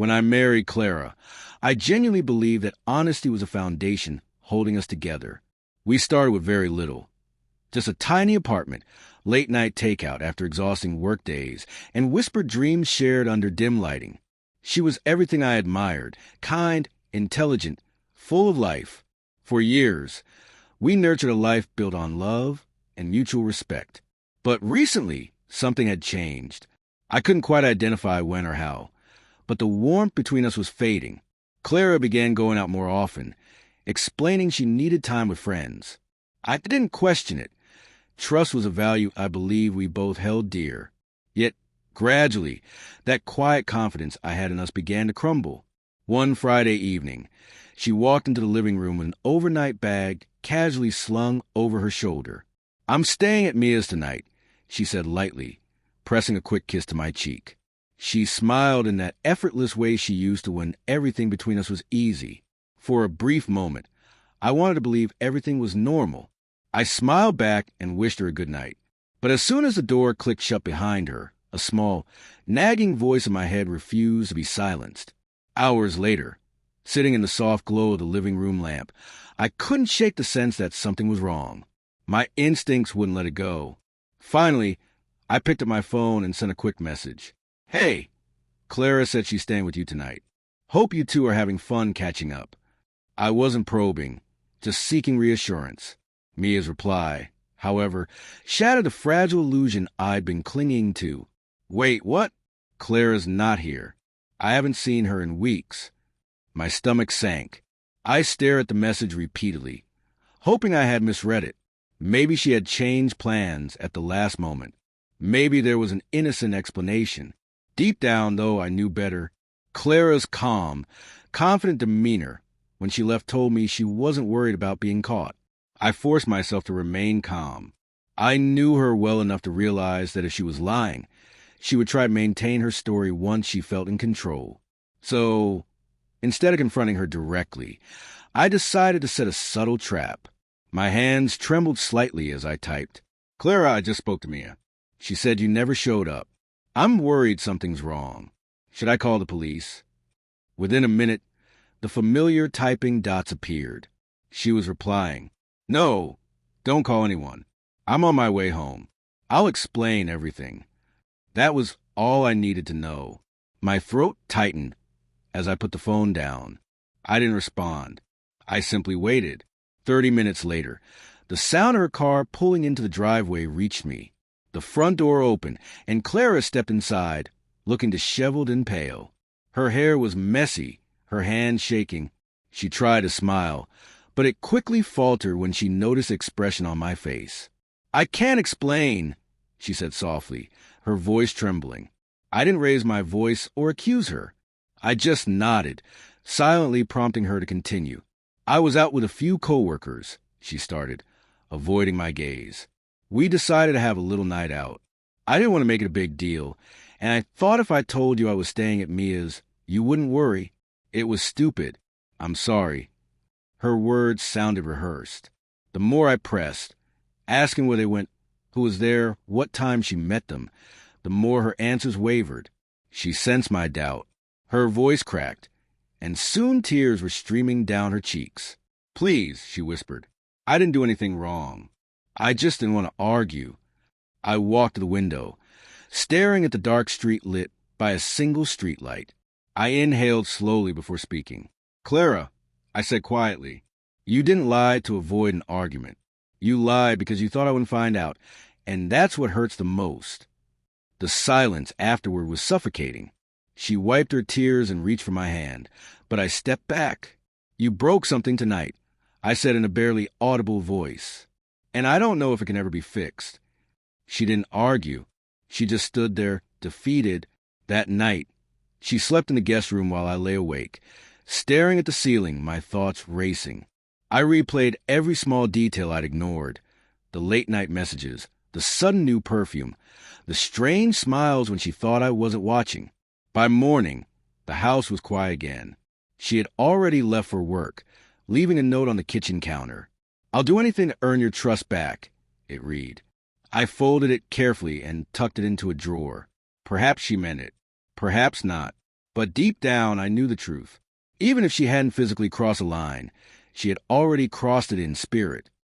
When I married Clara, I genuinely believed that honesty was a foundation holding us together. We started with very little. Just a tiny apartment, late-night takeout after exhausting work days, and whispered dreams shared under dim lighting. She was everything I admired, kind, intelligent, full of life. For years, we nurtured a life built on love and mutual respect. But recently, something had changed. I couldn't quite identify when or how, but the warmth between us was fading. Clara began going out more often, explaining she needed time with friends. I didn't question it. Trust was a value I believe we both held dear. Yet, gradually, that quiet confidence I had in us began to crumble. One Friday evening, she walked into the living room with an overnight bag casually slung over her shoulder. "I'm staying at Mia's tonight," she said lightly, pressing a quick kiss to my cheek. She smiled in that effortless way she used to when everything between us was easy. For a brief moment, I wanted to believe everything was normal. I smiled back and wished her a good night. But as soon as the door clicked shut behind her, a small, nagging voice in my head refused to be silenced. Hours later, sitting in the soft glow of the living room lamp, I couldn't shake the sense that something was wrong. My instincts wouldn't let it go. Finally, I picked up my phone and sent a quick message. "Hey, Clara said she's staying with you tonight. Hope you two are having fun catching up." I wasn't probing, just seeking reassurance. Mia's reply, however, shattered the fragile illusion I'd been clinging to. "Wait, what? Clara's not here. I haven't seen her in weeks." My stomach sank. I stared at the message repeatedly, hoping I had misread it. Maybe she had changed plans at the last moment. Maybe there was an innocent explanation. Deep down, though, I knew better. Clara's calm, confident demeanor when she left told me she wasn't worried about being caught. I forced myself to remain calm. I knew her well enough to realize that if she was lying, she would try to maintain her story once she felt in control. So, instead of confronting her directly, I decided to set a subtle trap. My hands trembled slightly as I typed. "Clara, I just spoke to Mia. She said you never showed up. I'm worried something's wrong. Should I call the police?" Within a minute, the familiar typing dots appeared. She was replying, "No, don't call anyone. I'm on my way home. I'll explain everything." That was all I needed to know. My throat tightened as I put the phone down. I didn't respond. I simply waited. 30 minutes later, the sound of her car pulling into the driveway reached me. The front door opened, and Clara stepped inside, looking disheveled and pale. Her hair was messy, her hands shaking. She tried to smile, but it quickly faltered when she noticed the expression on my face. "I can't explain," she said softly, her voice trembling. I didn't raise my voice or accuse her. I just nodded, silently prompting her to continue. "I was out with a few coworkers," she started, avoiding my gaze. "We decided to have a little night out. I didn't want to make it a big deal, and I thought if I told you I was staying at Mia's, you wouldn't worry. It was stupid. I'm sorry." Her words sounded rehearsed. The more I pressed, asking where they went, who was there, what time she met them, the more her answers wavered. She sensed my doubt. Her voice cracked, and soon tears were streaming down her cheeks. "Please," she whispered. "I didn't do anything wrong. I just didn't want to argue." I walked to the window, staring at the dark street lit by a single streetlight. I inhaled slowly before speaking. "Clara," I said quietly, "you didn't lie to avoid an argument. You lied because you thought I wouldn't find out, and that's what hurts the most." The silence afterward was suffocating. She wiped her tears and reached for my hand, but I stepped back. "You broke something tonight," I said in a barely audible voice, "and I don't know if it can ever be fixed." She didn't argue. She just stood there, defeated. That night, she slept in the guest room while I lay awake, staring at the ceiling, my thoughts racing. I replayed every small detail I'd ignored. The late-night messages, the sudden new perfume, the strange smiles when she thought I wasn't watching. By morning, the house was quiet again. She had already left for work, leaving a note on the kitchen counter. "I'll do anything to earn your trust back," it read. I folded it carefully and tucked it into a drawer. Perhaps she meant it. Perhaps not. But deep down, I knew the truth. Even if she hadn't physically crossed a line, she had already crossed it in spirit.